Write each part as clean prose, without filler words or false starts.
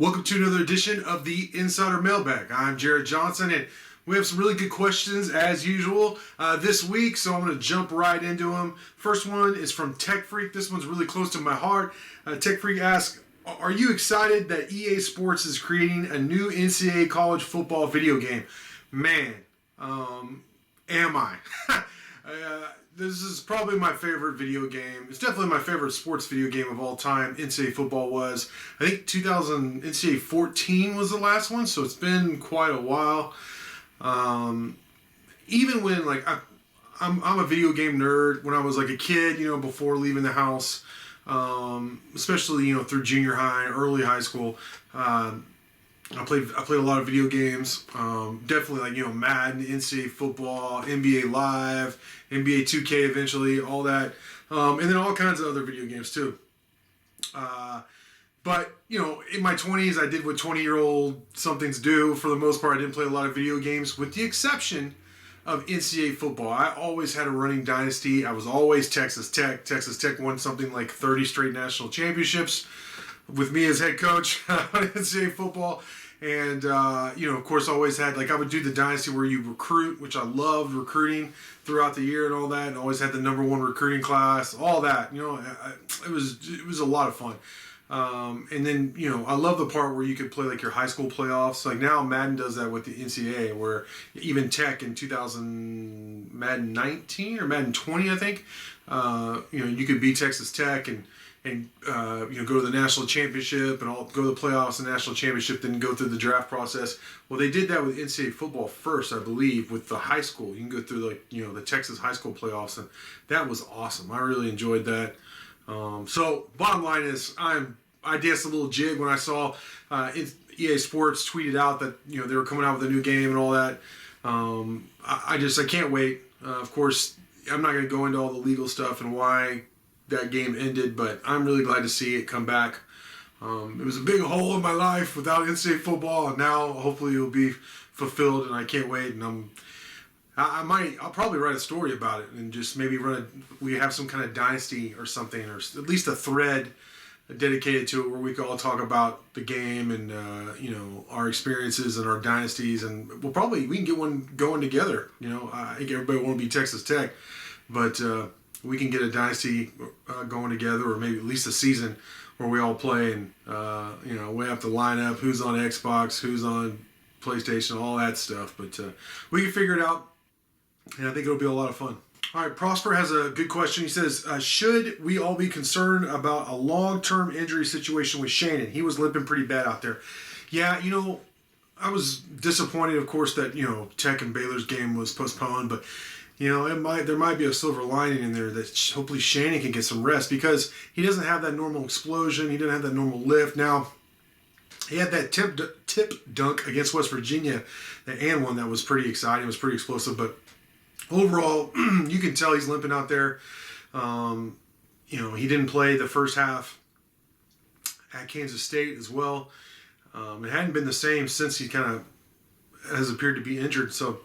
Welcome to another edition of the Insider Mailbag. I'm Jared Johnson, and we have some really good questions as usual this week, so I'm going to jump right into them. First one is from Tech Freak. This one's really close to my heart. Tech Freak asks, are you excited that EA Sports is creating a new NCAA college football video game? Man, am I. This is probably my favorite video game. It's definitely my favorite sports video game of all time. NCAA football was. I think NCAA 14 was the last one, so it's been quite a while. Even when I'm a video game nerd. When I was like a kid, before leaving the house, especially through junior high, early high school. I played a lot of video games. Definitely Madden, NCAA football, NBA Live, NBA 2K eventually, all that. And then all kinds of other video games too. But in my 20s, I did what 20-year-old somethings do. For the most part, I didn't play a lot of video games, with the exception of NCAA football. I always had a running dynasty. I was always Texas Tech. Texas Tech won something like 30 straight national championships with me as head coach on NCAA football. And, of course, always had, I would do the dynasty where you recruit, which I loved recruiting throughout the year and all that, and always had the number one recruiting class, all that. It was a lot of fun. And then, I love the part where you could play your high school playoffs. Now Madden does that with the NCAA, where even Tech in Madden 19 or Madden 20, I think, you could beat Texas Tech and go to the national championship and go to the playoffs and national championship, then go through the draft process. Well, they did that with NCAA football first, I believe, with the high school. You can go through the Texas high school playoffs, and that was awesome. I really enjoyed that. So bottom line is, I danced a little jig when I saw EA Sports tweeted out that they were coming out with a new game and all that. I can't wait. Of course, I'm not going to go into all the legal stuff and why that game ended, but I'm really glad to see it come back. It was a big hole in my life without NCAA football, and now hopefully it'll be fulfilled, and I can't wait. And I'll probably write a story about it and just maybe we have some kind of dynasty or something, or at least a thread dedicated to it where we can all talk about the game and our experiences and our dynasties, and we can get one going together. I think everybody want to be Texas Tech, but we can get a dynasty going together, or maybe at least a season where we all play, and we have to line up who's on Xbox, who's on PlayStation, all that stuff. But we can figure it out, and I think it'll be a lot of fun. All right, Prosper has a good question. He says, should we all be concerned about a long-term injury situation with Shannon? He was limping pretty bad out there. Yeah, I was disappointed, of course, that Tech and Baylor's game was postponed, but there might be a silver lining in there that hopefully Shannon can get some rest, because he doesn't have that normal explosion. He doesn't have that normal lift. Now, he had that tip dunk against West Virginia, and one that was pretty exciting. It was pretty explosive, but overall, you can tell he's limping out there. He didn't play the first half at Kansas State as well. It hadn't been the same since he kind of has appeared to be injured. So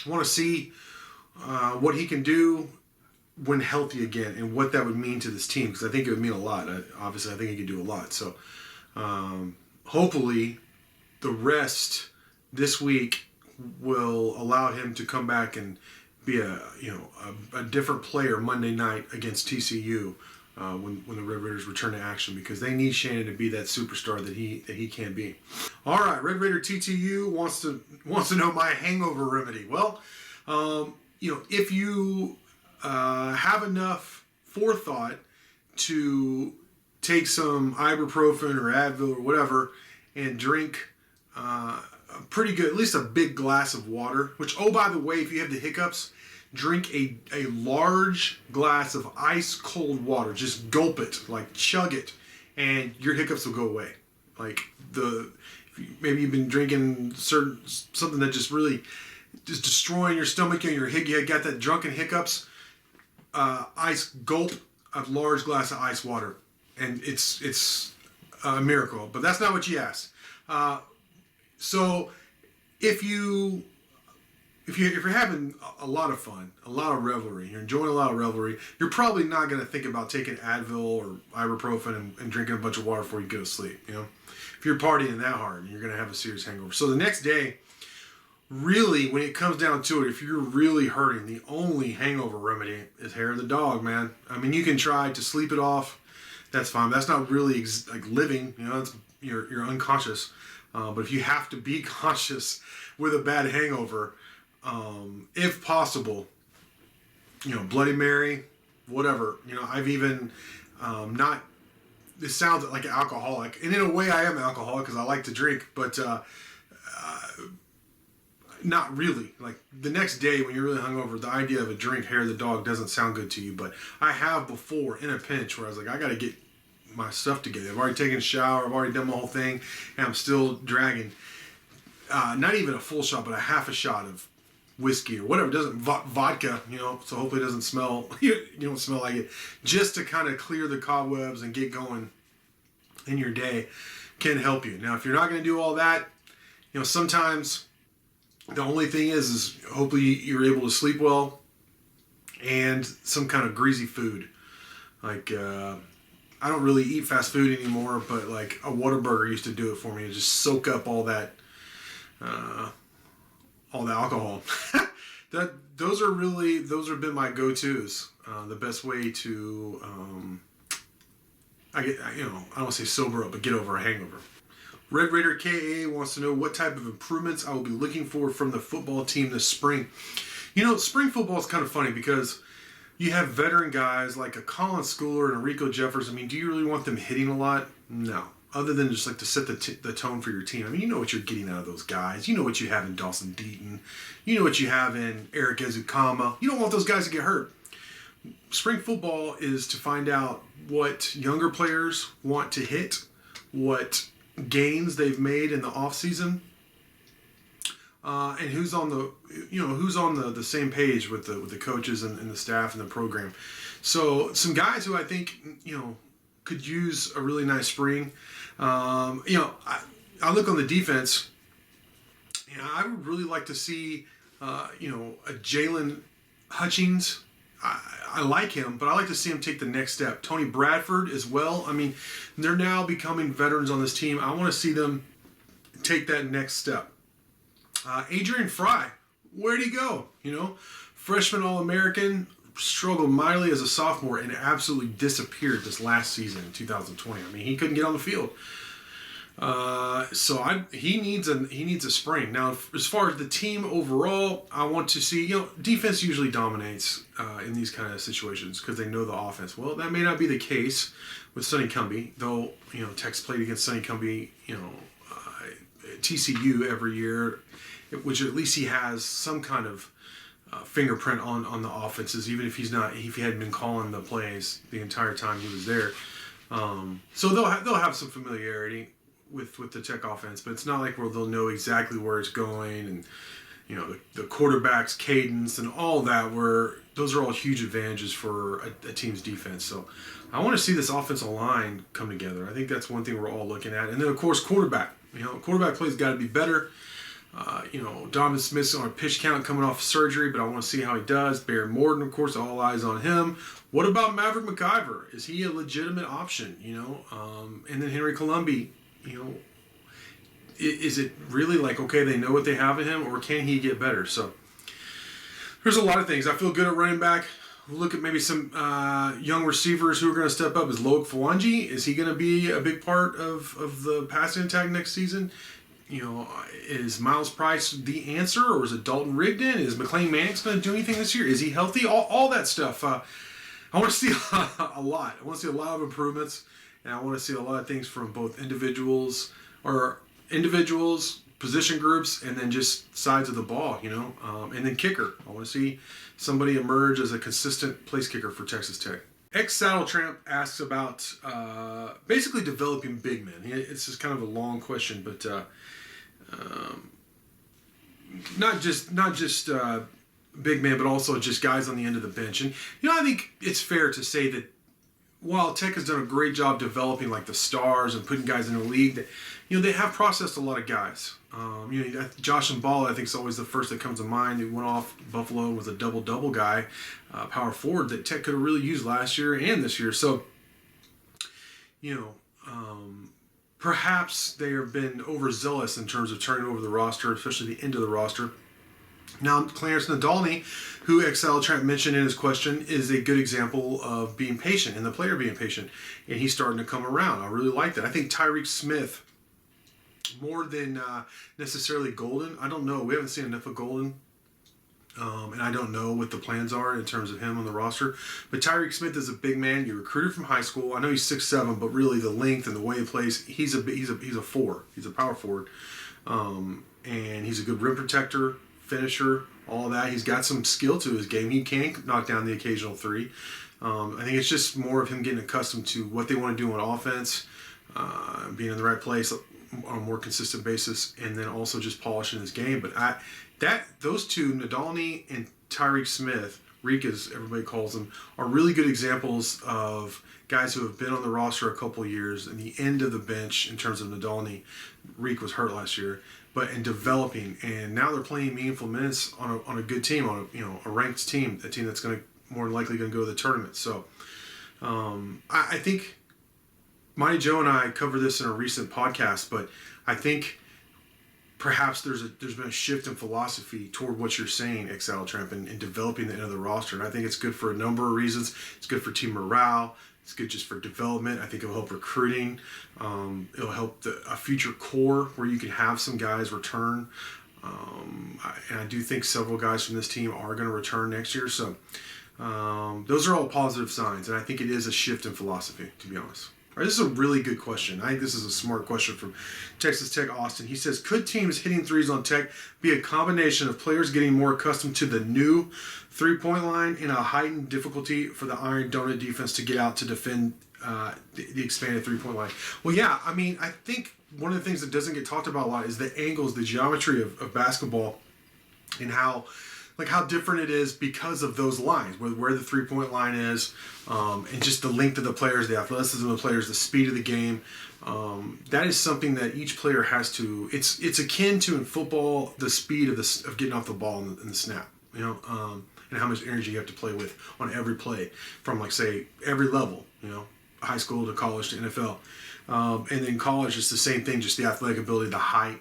I want to see what he can do when healthy again, and what that would mean to this team, because I think it would mean a lot. Obviously, I think he could do a lot. So hopefully the rest this week will allow him to come back and be a different player Monday night against TCU when the Red Raiders return to action, because they need Shannon to be that superstar that he can be. All right, Red Raider TTU wants to know my hangover remedy. Well, if you have enough forethought to take some ibuprofen or Advil or whatever and drink pretty good, at least a big glass of water, which, oh, by the way, if you have the hiccups, drink a large glass of ice cold water. Just gulp it, chug it, and your hiccups will go away. Maybe you've been drinking something that just really just destroying your stomach and you got that drunken hiccups. Ice gulp a large glass of ice water, and it's a miracle. But that's not what you asked. So if you're having a lot of fun, a lot of revelry, you're enjoying a lot of revelry, you're probably not going to think about taking Advil or ibuprofen and drinking a bunch of water before you go to sleep. if you're partying that hard, you're going to have a serious hangover. So the next day, really, when it comes down to it, if you're really hurting, the only hangover remedy is hair of the dog, man. I mean, you can try to sleep it off. That's fine. That's not really like living. It's, you're unconscious. But if you have to be conscious with a bad hangover, if possible, Bloody Mary, whatever. I've even not. This sounds like an alcoholic, and in a way, I am an alcoholic because I like to drink, but. Not really. Like the next day when you're really hungover, the idea of a drink, hair of the dog doesn't sound good to you. But I have before in a pinch where I was like, I got to get my stuff together. I've already taken a shower. I've already done my whole thing. And I'm still dragging. Not even a full shot, but a half a shot of whiskey or whatever. It doesn't vodka, so hopefully it doesn't smell, you don't smell like it. Just to kind of clear the cobwebs and get going in your day can help you. Now, if you're not going to do all that, sometimes... The only thing is hopefully you're able to sleep well and some kind of greasy food. Like, I don't really eat fast food anymore, but like a Whataburger used to do it for me. To just soak up all the alcohol. Those have been my go-tos. The best way to, I don't want to say sober up, but get over a hangover. Red Raider KA wants to know what type of improvements I will be looking for from the football team this spring. Spring football is kind of funny because you have veteran guys like a Colin Schooler and a Rico Jeffers. I mean, do you really want them hitting a lot? No. Other than just like to set the tone for your team. I mean, you know what you're getting out of those guys. You know what you have in Dawson Deaton. You know what you have in Eric Ezukama. You don't want those guys to get hurt. Spring football is to find out what younger players want to hit, what gains they've made in the off season, and who's on the same page with the coaches and the staff and the program. So some guys who I think could use a really nice spring. I look on the defense. I would really like to see a Jalen Hutchings. I like him, but I like to see him take the next step. Tony Bradford as well. I mean, they're now becoming veterans on this team. I want to see them take that next step. Adrian Fry, where'd he go? Freshman All-American, struggled mightily as a sophomore and absolutely disappeared this last season in 2020. I mean, he couldn't get on the field. He needs a spring. Now, as far as the team overall, I want to see, defense usually dominates in these kind of situations because they know the offense. Well, that may not be the case with Sonny Cumbie, though, Tex played against Sonny Cumbie, TCU every year, which at least he has some kind of fingerprint on the offenses, even if he hadn't been calling the plays the entire time he was there. So they'll have some familiarity with the Tech offense, but it's not like where they'll know exactly where it's going and the quarterback's cadence and all that, where those are all huge advantages for a team's defense. So I want to see this offensive line come together. I think that's one thing we're all looking at. And then of course quarterback. Quarterback play's got to be better. Donovan Smith's on a pitch count coming off surgery, but I want to see how he does. Bear Morton, of course, all eyes on him. What about Maverick McIver? Is he a legitimate option? And then Henry Colombi. Is it really like, okay, they know what they have in him, or can he get better? So there's a lot of things. I feel good at running back. We'll look at maybe some young receivers who are going to step up. Is Loic Fuanji, is he going to be a big part of the passing attack next season? Is Miles Price the answer, or is it Dalton Rigdon? Is McLean Mannix going to do anything this year? Is he healthy? All that stuff. I want to see a lot. I want to see a lot of improvements. And I want to see a lot of things from both individuals, position groups, and then just sides of the ball, and then kicker. I want to see somebody emerge as a consistent place kicker for Texas Tech. Saddle Tramp asks about basically developing big men. It's just kind of a long question, but not just big men, but also just guys on the end of the bench. And I think it's fair to say that while Tech has done a great job developing like the stars and putting guys in the league, they have processed a lot of guys. Josh Mballa, I think, is always the first that comes to mind. He went off Buffalo and was a double-double guy, power forward that Tech could have really used last year and this year. So, perhaps they have been overzealous in terms of turning over the roster, especially the end of the roster. Now, Clarence Nadolny, who XL Trent mentioned in his question, is a good example of being patient and the player being patient. And he's starting to come around. I really like that. I think Tyreek Smith, more than necessarily Golden. I don't know. We haven't seen enough of Golden. And I don't know what the plans are in terms of him on the roster. But Tyreek Smith is a big man. You recruited from high school. I know he's 6'7", but really the length and the way he plays, he's a four. He's a power forward. And he's a good rim protector, finisher, all that. He's got some skill to his game. He can knock down the occasional three. I think it's just more of him getting accustomed to what they want to do on offense, being in the right place on a more consistent basis, and then also just polishing his game. But those two, Nadolny and Tyreek Smith, Reek as everybody calls him, are really good examples of guys who have been on the roster a couple of years and the end of the bench in terms of Nadolny. Reek was hurt last year, but in developing, and now they're playing meaningful minutes on a good team, on a ranked team, a team that's going to more than likely going to go to the tournament. So I think Mighty Joe and I covered this in a recent podcast, but I think perhaps there's been a shift in philosophy toward what you're saying, XL Tramp, and developing the end of the roster. And I think it's good for a number of reasons. It's good for team morale. It's good just for development. I think it'll help recruiting. It'll help a future core where you can have some guys return. And I do think several guys from this team are going to return next year. So those are all positive signs. And I think it is a shift in philosophy, to be honest. All right, this is a really good question. I think this is a smart question from Texas Tech Austin. He says, could teams hitting threes on Tech be a combination of players getting more accustomed to the new three-point line and a heightened difficulty for the Iron Donut defense to get out to defend the expanded three-point line? Well, yeah, I mean, I think one of the things that doesn't get talked about a lot is the angles, the geometry of basketball, and how different it is because of those lines, where the three-point line is, and just the length of the players, the athleticism of the players, the speed of the game. That is something that each player has to. It's akin to in football the speed of getting off the ball in the snap, and how much energy you have to play with on every play from say every level, high school to college to NFL, and then college is the same thing, just the athletic ability, the height,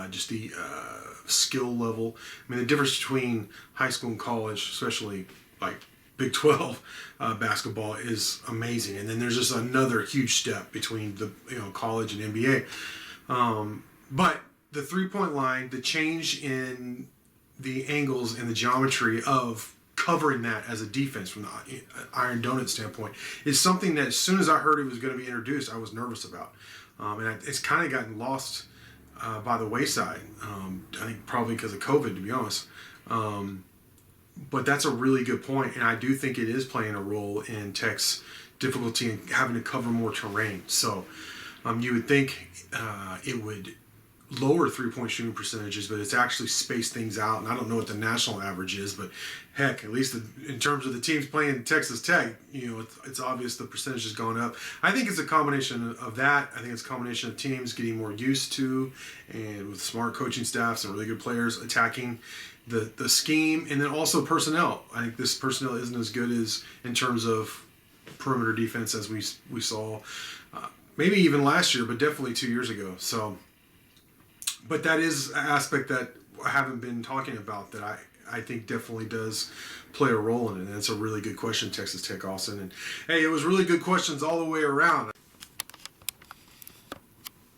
just the skill level. I mean, the difference between high school and college, especially like Big 12 basketball, is amazing. And then there's just another huge step between the college and NBA. But the three-point line, the change in the angles and the geometry of covering that as a defense from the Iron Donut standpoint is something that as soon as I heard it was going to be introduced, I was nervous about. And it's kind of gotten lost by the wayside. I think probably because of COVID, to be honest. But that's a really good point, and I do think it is playing a role in Tech's difficulty in having to cover more terrain. So you would think it would lower three-point shooting percentages, but it's actually spaced things out. And I don't know what the national average is, but heck, at least in terms of the teams playing Texas Tech, it's obvious the percentage has gone up. I think it's a combination of that. I think it's a combination of teams getting more used to, and with smart coaching staffs and really good players attacking the scheme, and then also personnel. I think this personnel isn't as good as in terms of perimeter defense as we saw maybe even last year, but definitely 2 years ago. So. But that is an aspect that I haven't been talking about that I think definitely does play a role in it. And it's a really good question, Texas Tech Austin. And hey, it was really good questions all the way around.